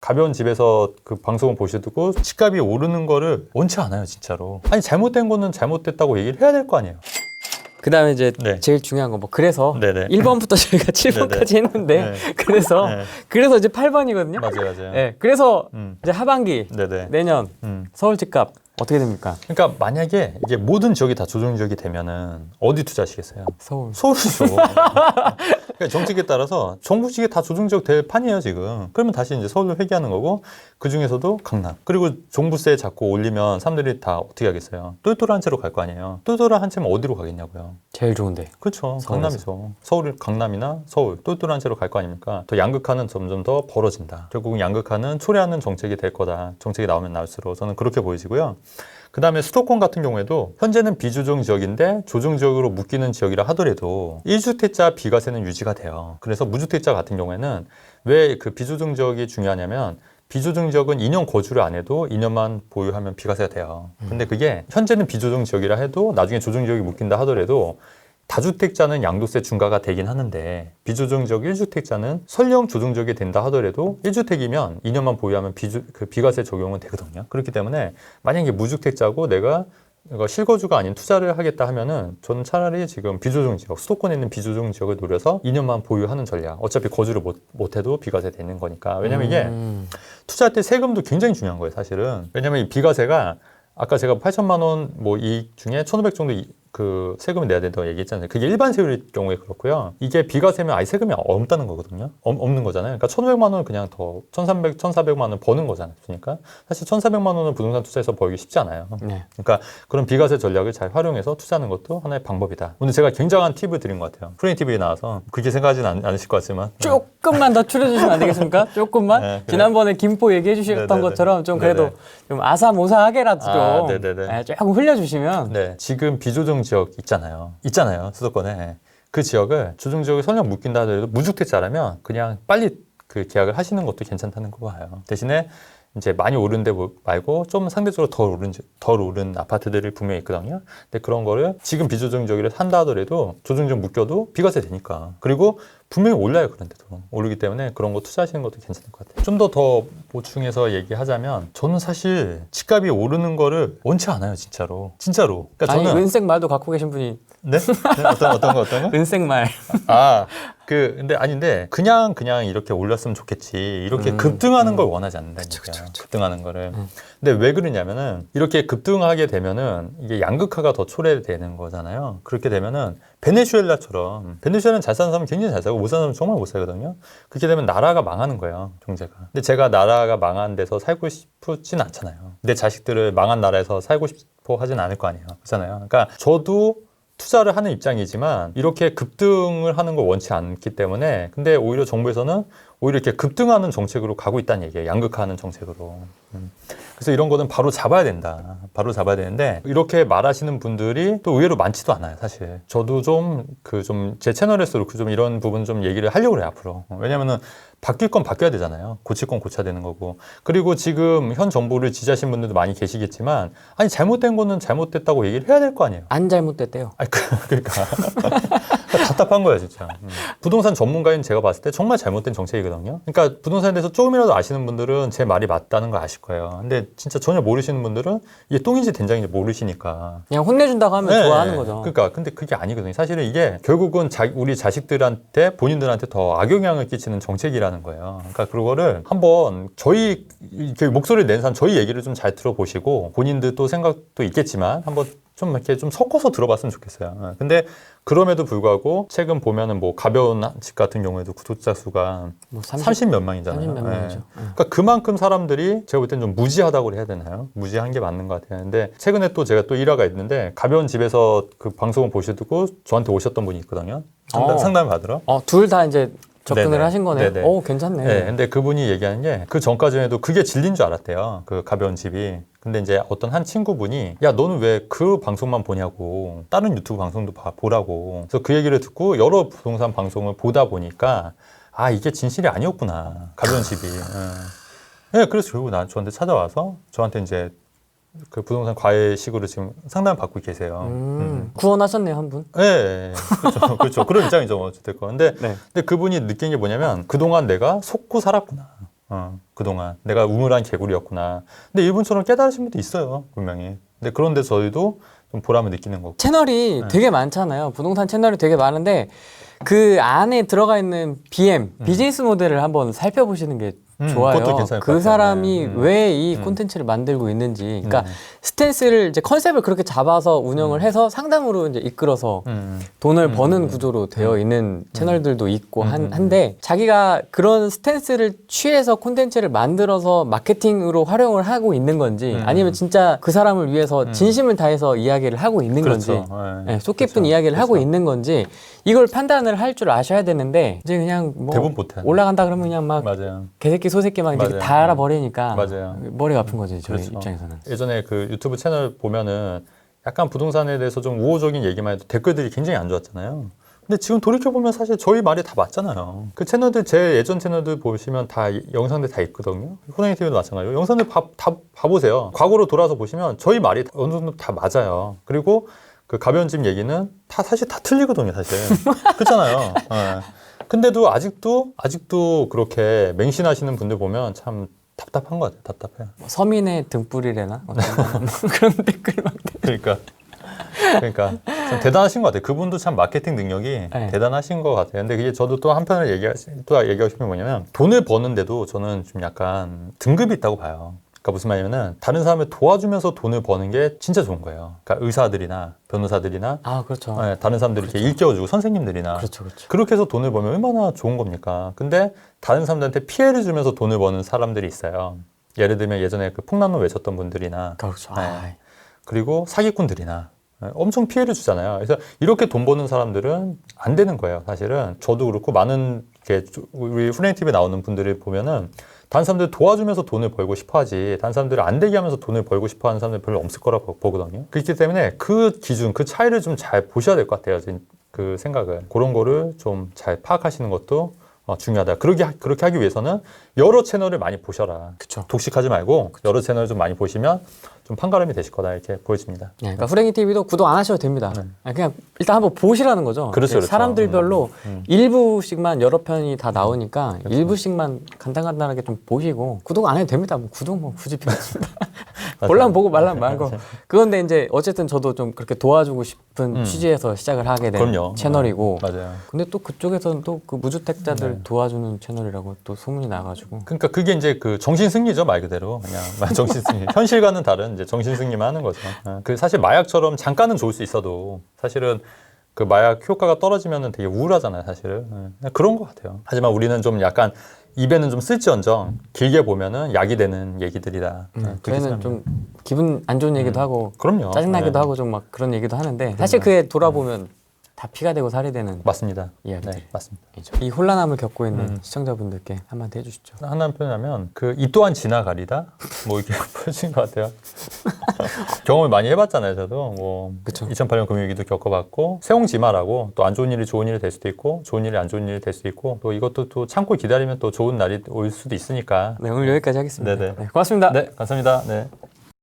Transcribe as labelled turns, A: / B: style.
A: 가벼운 집에서 그 방송을 보시고 집값이 오르는 거를 원치 않아요, 진짜로. 아니, 잘못된 거는 잘못됐다고 얘기를 해야 될 거 아니에요.
B: 그 다음에 이제
A: 네.
B: 제일 중요한 거 뭐 그래서
A: 네네.
B: 1번부터 저희가 7번까지 했는데
A: 네.
B: 그래서 이제 8번이거든요.
A: 맞아요.
B: 네, 그래서 이제 하반기
A: 네네.
B: 내년 서울 집값 어떻게 됩니까?
A: 그러니까 만약에 이게 모든 지역이 다 조정 지역이 되면은 어디 투자하시겠어요?
B: 서울.
A: 서울이죠. 그러니까 정책에 따라서 전국지게 다 조정 지역 될 판이에요, 지금. 그러면 다시 이제 서울로 회귀하는 거고, 그 중에서도 강남. 그리고 종부세 자꾸 올리면 사람들이 다 어떻게 하겠어요? 똘똘한 채로 갈 거 아니에요. 똘똘한 채면 어디로 가겠냐고요.
B: 제일 좋은데.
A: 그렇죠.
B: 서울에서.
A: 강남이죠. 서울, 강남이나 서울, 똘똘한 채로 갈 거 아닙니까? 더 양극화는 점점 더 벌어진다. 결국은 양극화는 초래하는 정책이 될 거다. 정책이 나오면 나올수록 저는 그렇게 보여지고요. 그 다음에 수도권 같은 경우에도 현재는 비조정 지역인데 조정 지역으로 묶이는 지역이라 하더라도 1주택자 비과세는 유지가 돼요. 그래서 무주택자 같은 경우에는 왜 그 비조정 지역이 중요하냐면 비조정 지역은 2년 거주를 안 해도 2년만 보유하면 비과세가 돼요. 근데 그게 현재는 비조정 지역이라 해도 나중에 조정 지역이 묶인다 하더라도 다주택자는 양도세 중과가 되긴 하는데 비조정 지역 1주택자는 설령 조정 지역이 된다 하더라도 1주택이면 2년만 보유하면 비과세 적용은 되거든요. 그렇기 때문에 만약에 무주택자고 내가 이거 실거주가 아닌 투자를 하겠다 하면은 저는 차라리 지금 비조정 지역, 수도권에 있는 비조정 지역을 노려서 2년만 보유하는 전략. 어차피 거주를 못해도 비과세 되는 거니까. 왜냐면 이게 투자할 때 세금도 굉장히 중요한 거예요, 사실은. 왜냐면 이 비과세가 아까 제가 8천만 원 뭐 이익 중에 1,500 정도 그 세금을 내야 된다고 얘기했잖아요. 그게 일반 세율일 경우에 그렇고요. 이게 비과세면 아예 세금이 없다는 거거든요. 없는 거잖아요. 그러니까 1,500만 원은 그냥 더 1,300, 1,400만 원 버는 거잖아요. 그러니까 사실 1,400만 원은 부동산 투자해서 벌기 쉽지 않아요.
B: 네.
A: 그러니까 그런 비과세 전략을 잘 활용해서 투자하는 것도 하나의 방법이다. 오늘 제가 굉장한 팁을 드린 것 같아요. 프레임 TV에 나와서 그렇게 생각하지는 않으실 것 같지만
B: 조금만 더 추려주시면 안 되겠습니까? 조금만?
A: 네, 그래.
B: 지난번에 김포 얘기해 주셨던
A: 네네네.
B: 것처럼 좀 그래도
A: 네네.
B: 좀 아사모사하게라도 좀
A: 네네네.
B: 네, 조금 흘려주시면
A: 네, 지금 비조정 지역 있잖아요. 수도권에. 그 지역을 조정 지역에 설령 묶인다 하더라도 무주택자라면 그냥 빨리 그 계약을 하시는 것도 괜찮다는 거 봐요. 대신에 이제 많이 오른 데 말고 좀 상대적으로 덜 오른 아파트들이 분명히 있거든요. 근데 그런 거를 지금 비조정 지역을 산다 하더라도 조정 지역 묶여도 비과세 되니까. 그리고 분명히 올라요. 그런데도 오르기 때문에 그런 거 투자하시는 것도 괜찮을 것 같아요. 좀 더 보충해서 얘기하자면 저는 사실 집값이 오르는 거를 원치 않아요. 진짜로. 그러니까
B: 아니
A: 저는
B: 은색 말도 갖고 계신 분이
A: 네? 어떤 거?
B: 은색 말
A: 근데 그냥 이렇게 올렸으면 좋겠지. 이렇게 급등하는 걸 원하지 않는다니까요.
B: 그쵸.
A: 급등하는 거를. 근데 왜 그러냐면은 이렇게 급등하게 되면은 이게 양극화가 더 초래되는 거잖아요. 그렇게 되면은 베네수엘라는 잘 사는 사람은 굉장히 잘 사고 못 사는 사람은 정말 못 살거든요. 그렇게 되면 나라가 망하는 거예요, 경제가. 근데 제가 나라가 망한 데서 살고 싶진 않잖아요. 내 자식들을 망한 나라에서 살고 싶어 하진 않을 거 아니에요. 그렇잖아요. 그러니까 저도 투자를 하는 입장이지만 이렇게 급등을 하는 걸 원치 않기 때문에 근데 오히려 정부에서는 오히려 이렇게 급등하는 정책으로 가고 있다는 얘기예요. 양극화하는 정책으로. 그래서 이런 거는 바로 잡아야 된다. 바로 잡아야 되는데 이렇게 말하시는 분들이 또 의외로 많지도 않아요, 사실. 저도 좀 제 채널에서 좀 이런 부분 좀 얘기를 하려고 해요, 앞으로. 왜냐면은 바뀔 건 바뀌어야 되잖아요. 고칠 건 고쳐야 되는 거고. 그리고 지금 현 정부를 지지하신 분들도 많이 계시겠지만 아니 잘못된 거는 잘못됐다고 얘기를 해야 될 거 아니에요.
B: 안 잘못됐대요.
A: 아니 그러니까 답답한 거야 진짜. 부동산 전문가인 제가 봤을 때 정말 잘못된 정책이거든요. 그러니까 부동산에 대해서 조금이라도 아시는 분들은 제 말이 맞다는 걸 아실 거예요. 근데 진짜 전혀 모르시는 분들은 이게 똥인지 된장인지 모르시니까
B: 그냥 혼내준다고 하면
A: 네,
B: 좋아하는 거죠.
A: 그러니까 근데 그게 아니거든요. 사실은 이게 결국은 우리 자식들한테 본인들한테 더 악영향을 끼치는 정책이라는 거예요. 그러니까 그거를 한번 저희 목소리를 낸 사람 저희 얘기를 좀 잘 들어보시고 본인들 또 생각도 있겠지만 한번 좀 이렇게 좀 섞어서 들어봤으면 좋겠어요. 근데 그럼에도 불구하고 최근 보면은 뭐 가벼운 집 같은 경우에도 구독자 수가
B: 뭐
A: 30몇 명이잖아요.
B: 30몇 명이죠.
A: 그러니까 그만큼 사람들이 제가 볼 때는 좀 무지하다고 해야 되나요? 무지한 게 맞는 것 같아요. 근데 최근에 또 제가 또 일화가 있는데 가벼운 집에서 그 방송을 보시고 저한테 오셨던 분이 있거든요. 상담을 받으러.
B: 둘 다 이제 접근을
A: 네네.
B: 하신 거네요.
A: 네네.
B: 오, 괜찮네.
A: 네, 근데 그분이 얘기하는 게 그 전까지만 해도 그게 진리인 줄 알았대요. 그 가벼운 집이. 근데 이제 어떤 한 친구분이 야 너는 왜 그 방송만 보냐고 다른 유튜브 방송도 보라고. 그래서 그 얘기를 듣고 여러 부동산 방송을 보다 보니까 아 이게 진실이 아니었구나. 가벼운 집이. 네, 그래서 결국 저한테 찾아와서 저한테 이제 그 부동산 과외식으로 지금 상담을 받고 계세요.
B: 구원하셨네요, 한 분.
A: 네, 그렇죠. 그런 입장이죠, 어쨌든. 근데
B: 네.
A: 그분이 느낀 게 뭐냐면 그동안 내가 속고 살았구나. 그동안 내가 우물한 개구리였구나. 근데 이분처럼 깨달으신 분도 있어요, 분명히. 근데 그런데 저희도 좀 보람을 느끼는 거고.
B: 채널이
A: 네.
B: 되게 많잖아요. 부동산 채널이 되게 많은데 그 안에 들어가 있는 BM, 비즈니스 모델을 한번 살펴보시는 게 좋아요.
A: 그것도 괜찮을 것
B: 그
A: 같아요.
B: 사람이
A: 네.
B: 왜 이 콘텐츠를 만들고 있는지, 그러니까 스탠스를 이제 컨셉을 그렇게 잡아서 운영을 해서 상담으로 이제 이끌어서 돈을 버는 구조로 되어 있는 채널들도 있고 한데 자기가 그런 스탠스를 취해서 콘텐츠를 만들어서 마케팅으로 활용을 하고 있는 건지 아니면 진짜 그 사람을 위해서 진심을 다해서 이야기를 하고 있는
A: 그렇죠.
B: 건지
A: 네.
B: 네, 속 깊은
A: 그렇죠.
B: 이야기를 하고
A: 그렇죠.
B: 있는 건지 이걸 판단을 할 줄 아셔야 되는데 이제 그냥 뭐
A: 대부분 못해요.
B: 올라간다 그러면 그냥 막
A: 맞아요.
B: 개새끼 소새끼 막 이렇게
A: 맞아요.
B: 다 알아버리니까
A: 맞아요.
B: 머리가 아픈 거지 저희
A: 그렇죠.
B: 입장에서는.
A: 예전에 그 유튜브 채널 보면은 약간 부동산에 대해서 좀 우호적인 얘기만 해도 댓글들이 굉장히 안 좋았잖아요. 근데 지금 돌이켜보면 사실 저희 말이 다 맞잖아요. 그 채널들, 제 예전 채널들 보시면 다 영상들 다 있거든요. 호랑이 TV도 마찬가지고. 영상들 다 봐보세요. 과거로 돌아서 보시면 저희 말이 어느 정도 다 맞아요. 그리고 그 가벼운 집 얘기는 다 사실 다 틀리거든요, 사실. 그렇잖아요. 네. 근데도 아직도 그렇게 맹신하시는 분들 보면 참 답답한 것 같아요. 답답해요.
B: 뭐 서민의 등불이래나 어떤 그런 댓글 막
A: 그러니까 참 대단하신 것 같아요. 그분도 참 마케팅 능력이
B: 네.
A: 대단하신 것 같아요. 근데 그게 저도 또 한편으로 얘기하고 싶은 게 뭐냐면 돈을 버는데도 저는 좀 약간 등급이 있다고 봐요. 그러니까 무슨 말이냐면은 다른 사람을 도와주면서 돈을 버는 게 진짜 좋은 거예요. 그러니까 의사들이나 변호사들이나
B: 아 그렇죠.
A: 네, 다른 사람들이 이렇게 일깨워주고 선생님들이나
B: 그렇죠.
A: 그렇게 해서 돈을 벌면 얼마나 좋은 겁니까? 근데 다른 사람들한테 피해를 주면서 돈을 버는 사람들이 있어요. 예를 들면 예전에 그 풍란로 외쳤던 분들이나
B: 그렇죠.
A: 네.
B: 아,
A: 그리고 사기꾼들이나 엄청 피해를 주잖아요. 그래서 이렇게 돈 버는 사람들은 안 되는 거예요. 사실은 저도 그렇고 많은 우리 후레인 TV에 나오는 분들을 보면은 다른 사람들 도와주면서 돈을 벌고 싶어하지 다른 사람들을 안 되게 하면서 돈을 벌고 싶어하는 사람들 별로 없을 거라고 보거든요. 그렇기 때문에 그 기준, 그 차이를 좀 잘 보셔야 될 것 같아요. 그 생각을 그런 거를 좀 잘 파악하시는 것도 중요하다. 그렇게 하기 위해서는 여러 채널을 많이 보셔라.
B: 그쵸.
A: 독식하지 말고 여러 채널을 좀 많이 보시면 좀 판가름이 되실 거다 이렇게 보여집니다.
B: 네, 그러니까 후랭이 TV도 구독 안 하셔도 됩니다. 그냥 일단 한번 보시라는 거죠.
A: 그렇죠, 그렇죠.
B: 사람들별로 일부씩만 여러 편이 다 나오니까 일부씩만 간단하게 좀 보시고 구독 안 해도 됩니다. 뭐 구독 뭐 굳이 필요 없습니다. 볼라면 보고 말라면 말고. 그런데 이제 어쨌든 저도 좀 그렇게 도와주고 싶은 취지에서 시작을 하게 된
A: 그럼요.
B: 채널이고.
A: 맞아요.
B: 근데 또 그쪽에서는 또 그 무주택자들 도와주는 채널이라고 또 소문이 나가지고.
A: 그러니까 그게 이제 그 정신승리죠, 말 그대로. 그냥 정신승리. 현실과는 다른 이제 정신승리만 하는 거죠. 그 사실 마약처럼 잠깐은 좋을 수 있어도 사실은 그 마약 효과가 떨어지면은 되게 우울하잖아요, 사실은. 그냥 그런 것 같아요. 하지만 우리는 좀 약간 입에는 좀 쓸지언정 길게 보면은 약이 되는 얘기들이다. 그렇게
B: 저희는
A: 생각합니다.
B: 좀 기분 안 좋은 얘기도 하고
A: 그럼요.
B: 짜증나기도
A: 네.
B: 하고 좀 막 그런 얘기도 하는데 사실 그게 돌아보면 다 피가 되고 살이 되는
A: 맞습니다.
B: 이야기들.
A: 네, 맞습니다.
B: 이 혼란함을 겪고 있는 시청자분들께 한마디 해주시죠.
A: 하나 표현하면 그 이 또한 지나가리다 뭐 이렇게 보여진 것 같아요. 경험을 많이 해봤잖아요, 저도. 뭐
B: 그쵸.
A: 2008년 금융위기도 겪어봤고 세옹지마라고 또 안 좋은 일이 좋은 일이 될 수도 있고 좋은 일이 안 좋은 일이 될 수도 있고 또 이것도 또 참고 기다리면 또 좋은 날이 올 수도 있으니까.
B: 네, 오늘 여기까지 하겠습니다.
A: 네네.
B: 네, 고맙습니다.
A: 네, 감사합니다. 네.